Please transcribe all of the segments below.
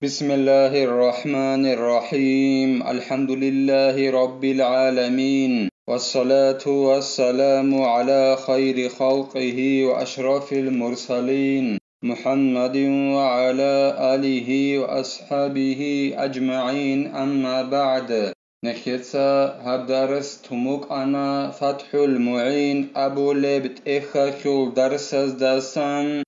بسم الله الرحمن الرحيم الحمد لله رب العالمين والصلاة والسلام على خير خلقه وأشرف المرسلين محمد وعلى آله وأصحابه أجمعين أما بعد نخيتسا هدرس تموك أنا فتح المعين أبو لبت إخاكل درس داسان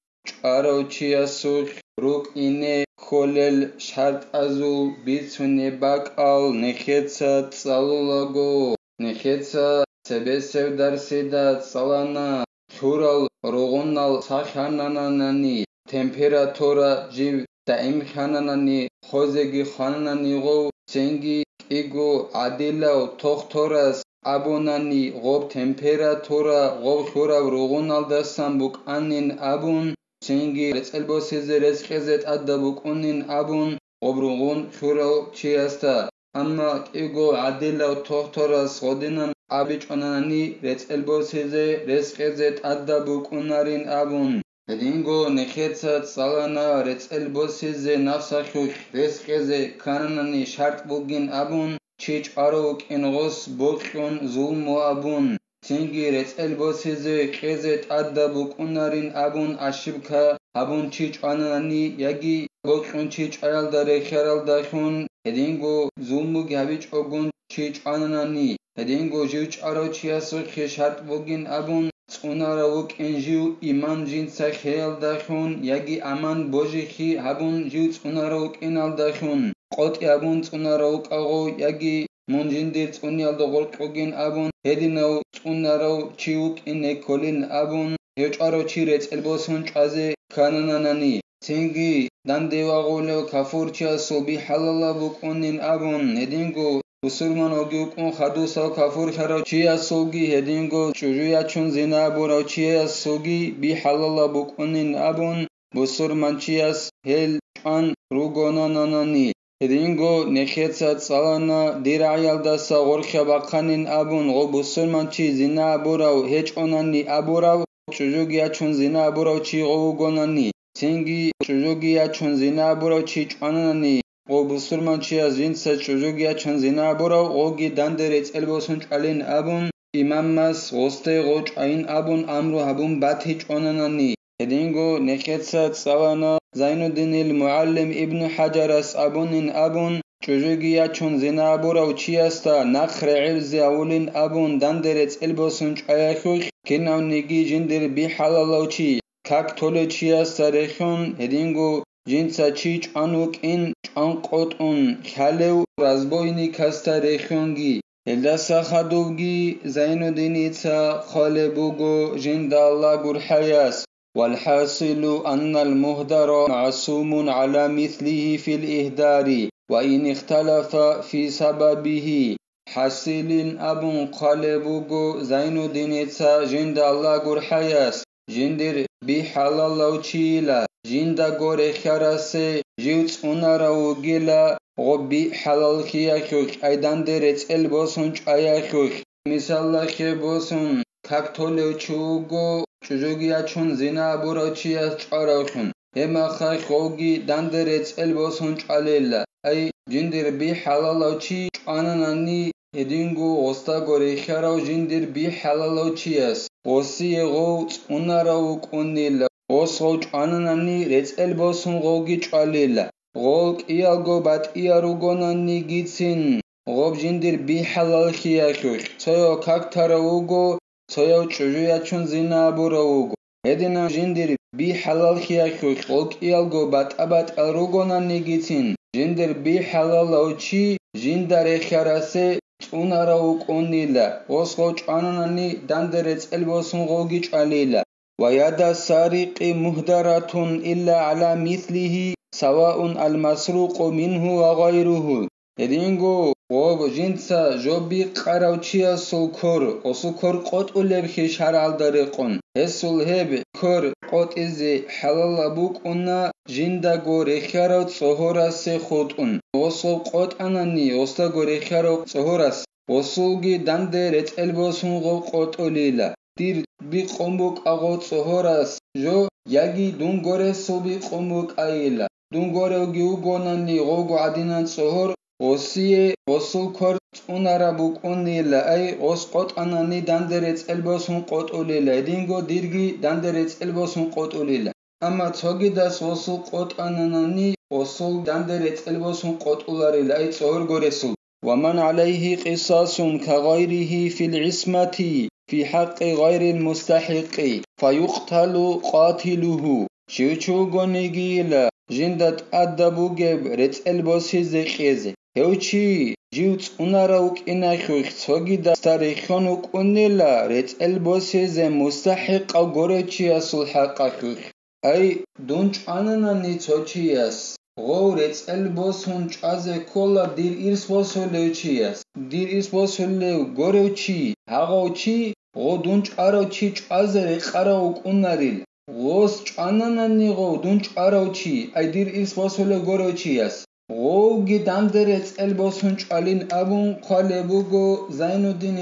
أروتشي السوخ روك إني خولل شرط أزو بيتوني باكال نخيتسا تصالولاغو نخيتسا سبسو درسيدا تصالانا خورال روغونال ساخاناناناني температура жив таимхананани хозеги хананани ғов сенги кигу адилав тохторас абунани ғоб температура ғов хурав руғуналдасан бук аннин абун сенги рецелбосизе рецқезет адда бук уннин абун ғоб руғун хурав чияста амма кигу адилав тохторас ғодинан абичонанани рецелбосизе рецқезет адда бук унарин абун Edingo nekhetsa tsalana recelbosize nafsakhuch resqeze kananani shart bugin abun chich arok ingos bokhun zulmu abun tingi recelbosize qezet adda bukunarin abun ashibka abun chich anani yagi bokhun chich ayaldare kheraldakhun edingo zulmu gavich ogun chich anani edingo jich arochiasu khshart bugin abun Цунараук энжиу иман жинца хеалдахун яги аман божихи хабун жиу цунараук иналдахун қоти абун цунараук аго яги мунжиндир цуниалда голқогин абун хединау цунарау чиук инеколин абун ҳечаро чи рецелбосун чазе канананани цинги дандевағолев кафурчиасо бихалала букунин абун хединго Musulman ogi ukun khadusa kafur khara chiya sogi hedingo chujuya chun zina bura chiya sogi bi halala bukunin abun Musulman chiyas hel an rugona nanani hedingo nekhetsa tsalana dirayaldasa gorkha baqanin abun go Musulman chi zina bura hech onani abura chujuya chun zina bura chi gogonani sengi chujuya chun zina bura chi chanani O Musulman chia zinsa çocuğa çun zina bura ogi dandere celbosun çalin abun imammas goste goç ayın abun amru habun batiç onanani Hedingo nekhetsa tsavana Zainuddin el-Muallim İbn Hajaras abunin abun çocuğa çun zina bura uçiyasta nakhre ilzi avulin abun dandere celbosun çayakuk kinavnigi jindir bi halalauçi kak tole çiyasta rekhun Hedingo Jinsa chich anuk in anqotun khalev razboyni kasta rekhongi eldasa khadovgi Zainuddin itsa khalebugo jindalla gurhayas والحاصل أن المهدر معصوم على مثله في الإهدار وإن اختلف في سببه حاصل أبن قلبوغو زينودين إتسا جندalla gurhayas جندر بحلالوچيلا جندا gore kharase jivts unaraugila gobi halal khiyakhuch aydandere celbosun chayakhuch misalla khebosun kaktoleuchugo chujugia chun zina burochias charakhun ema khakhogi dandere celbosun chalela ay jindir bi halalauchi ananani edingo osta gore kharau jindir bi halalauchias osiego unarauqunila Osroç ananani recelbosun gogi çalela. Gol iyago bat iyarugonani gitsin. Gob jindir bi halal khiyakhuch. Soyo kaktara ugo, soyo çocuğa çun zina bura ugo. Edina jindir bi halal khiyakhuch. Gol iyago bat abat arugonani gitsin. Jindir bi halal auchi, jindare kharase unara uqonila. Osroç ananani dandere recelbosun gogi çalela. ويد السارق مهدرة إلا على مثله سواء المسروق منه وغيره Edingo غوب جنسا جوبي قراوچيا سولكور وسوكور قط ولبخي شرالدارقون هسول هب كور قط إزي حلال بوك أنا جندا غوري خيارو صهوراس خودون وسو قط أناني وستا غوري خيارو صهوراس وسوغي دانده رتلبوسون غو قط وليلا Dir bi qombuk ago tsohoras jo yagi dungore sobi qombuk ayila دونگورگی و گونانی غوگو عدینان صهور غصیه غصل کرد اونارا بکنی لای غص قط آنانی دندرت الباسون قط اولیلا دینگو دیرگی دندرت الباسون قط اولیلا اما تاگی دست غصل قط آنانی غصل دندرت الباسون قط اولاری لای صهور گرسول ومن عليه قصاص كغيره في العصمة في حق غير المستحق فيقتل قاتله شوچو گونگیلا جندت ادبو گب رت البوسی زقیزه هوچی جیوت اوناراوک اینا خوخ توگی دستاری خونوک اونیلا رت البوسی ز مستحق او گورچی اصل حق خوخ ای دونچ آنانانی توچیاس غورت البوسون از کولا دیر ایرس بوسولوچیاس دیر ایرس بوسولو گوروچی هاغوچی غو دونچ آروچی از رقراوک اوناریل غوس چانانانی غو دونچ آروچی ای دیر ایرس بوسولو گوروچیاس غوگی دندرت البوسون چالین ابون قالبوگو زين الدين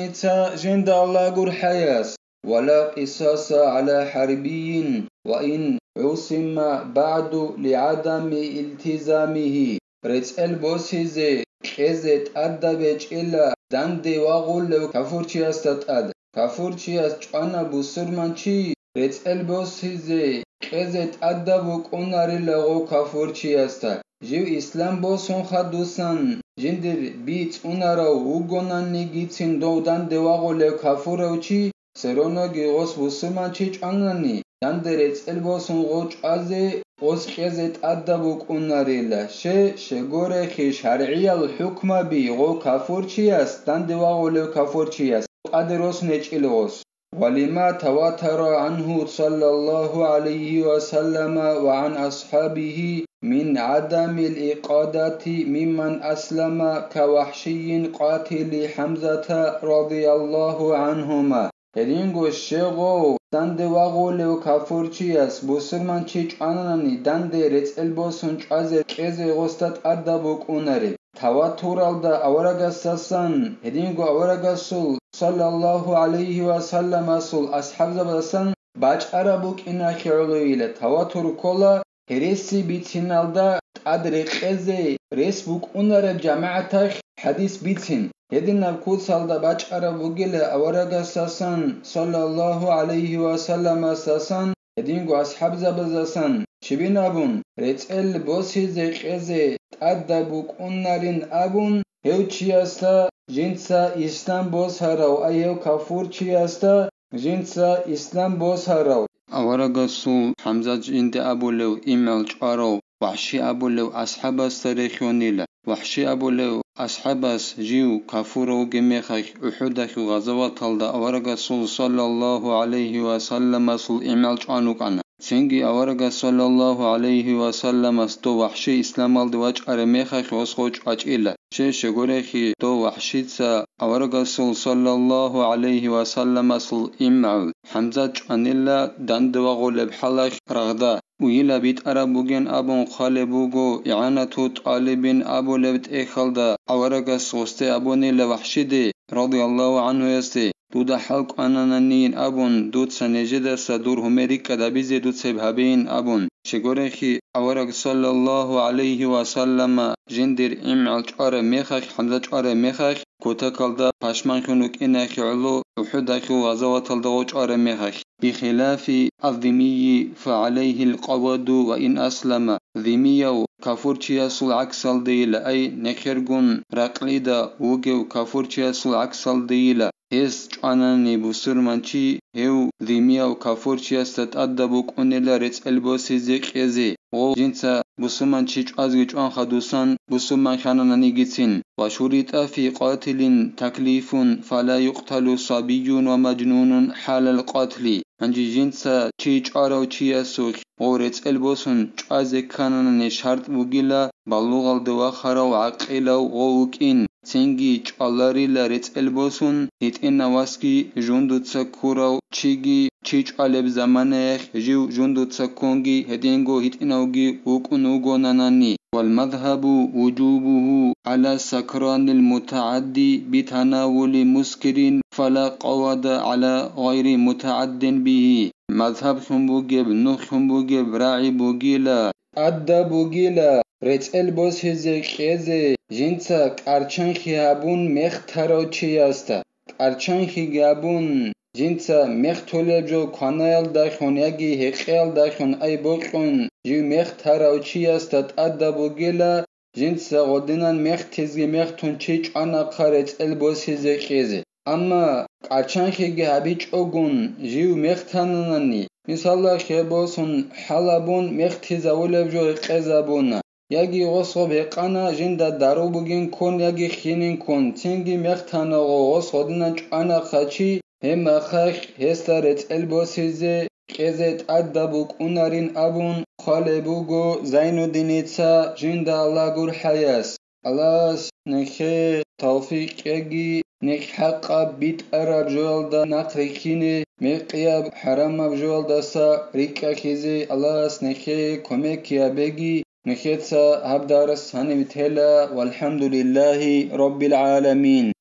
جند الله gur حياس ولا قصاص على حربي وإن عصم بعد لعدم التزامه رت البوسيز قزت أدبج إلا دندي واغول كفورچياس تتأد كفورچياس چانا بسرمانچي رت البوسيز قزت أدبوك اوناري لغو كفورچياس تا جيو إسلام بوسون خدوسان جندر بيت اوناراو وگوناني گيتين دودان دواغول كفوروچي سروناگي غوس بسرمانچي چاناني دندرت البوسون غوچ ازي غوس قزت أدبوك اوناريلا شغورخي شرعي الحكم بي غو كفورچياس دندواغول كفورچياس قدروس نچيلغوس ولما تواتر عنه صلى الله عليه وسلم وعن أصحابه من عدم الإقادة ممن أسلم كوحشي قاتل حمزة رضي الله عنهما هرينغو شغو دند واغولو كافورچياس بوسرمان چيچ آناني دند رت البوسون چازر قزي غستات أدبوك اوناري تواتر الدا أورغسسان هرينغو أورغسول صلى الله عليه وسلم سول أصحاب زبسان باج عربوك إنا خيرلويلة تواتر كولا هرسي بيتينالدا أدري قزي رسبوك اونار جماعتك حديث بيتين هدينا كوسالدا باج عربوكيلة أورغسسان صلى الله عليه وسلم سسان هدينغو أصحاب زبسان شبين أبون رتل بوسي زي قزي أدبوك اونارين أبون هوچياستا جنسا إسلام بوس هراو أيو كافور چياستا جنسا إسلام بوس هراو أورغسول حمزة جند أبو لو إيميل چارو وحشي أبو لو أصحاب استريخيونيلا وحشي أبو لو أصحابس جيو كافورو جميخك أحدك غزوات الدا أورغسول صلى الله عليه وسلم سول إيميل چانوك أنا سنگي أورغا صلى الله عليه وسلم استو وحشي إسلام الدواج أرميخك وسخوش أجئلا شغوريخي تو وحشيتسا أورغا صلى الله عليه وسلم سول إيميل حمزة چانيلا دندوغو لبحلق رغدا ويلا بيت أرابوغين أبون خالبوغو إعانة طالبين أبو لبت إخلدا أورغا سوستي أبوني لوحشيدي رضي الله عنه يستي دودا حلق أنانين أبون دود سنجد سدور هميريكا دابيزي دود سبهابين أبون شغوريخي أورغ صلى الله عليه وسلم جندر إمعل چار ميخك حمزة چار ميخك كوتا كالدا پاشمان خنوك إناخي علو وحداخي وغزوات الدغو چار ميخك بخلاف الذمي فعليه القواد وإن أسلم ذميو كافورچيا سول عكسل ديلا أي نخرگون رقليدا وگو كافورچيا سول عكسل ديلا هس چاناني بسرمانچي هو ذميو كافورچيا ستأدبوك أنيلا رت البوسي زقيزي غو جنسا بسرمانچي چازگي چان خدوسان بسرمان خاناناني گيتين وشريط في قاتل تكليف فلا يقتل صبي ومجنون حال القتل انجي جنسا چي چارو چي سوخ غورت البوسن چازي كاناناني شرط وگيلا بلوغ الدوا خرو عقيلو غوكين سنگي چالاري لرت البوسن هيت انواسكي جوندو تسكورو چيگي چيچ علب زمانيخ جيو جوندو تسكونگي هدينگو هيت انوگي وكونوگو ناناني والمذهب وجوبه على سكران المتعدي بتناول مسكر فلا قواد على غير متعد به مذهب خنبوجب نو خنبوجب راعي بوجيلا أدى بوجيلا رتل بوس هزك خزي جنسا قرچن خيابون مختارو چياستا قرچن خيابون جنسا مختولبجو قانايل داخون يگي هقيل داخون اي بوقون جو مختارو چياستا أدى بوجيلا جنسا غدنان مختزي مختون چيچ انا قارت البوس هزك خزي اما قرچن خيگي هبيچ اوگون جو مختاناني مثلا خيبوسون حلبون مختزاولبجو قزابونا يجي غصب هقانا جندا دارو بگين كون يجي خينين كون تنگي مختانا غصودنا انا خاچي هم خخ هسترت البوسيزي قزت ادبوك اونارين ابون خالبوگو زينو دينيتسا جندا الله گور حياس الله نخي توفيق يجي نخ حقا بيت ارب جوالدا نقريكيني مقياب حرام بجوالدا سا ريكا خيزي الله نخي كوميك يا بيجي نخيتسا هبدارس هنبتهلا والحمد لله رب العالمين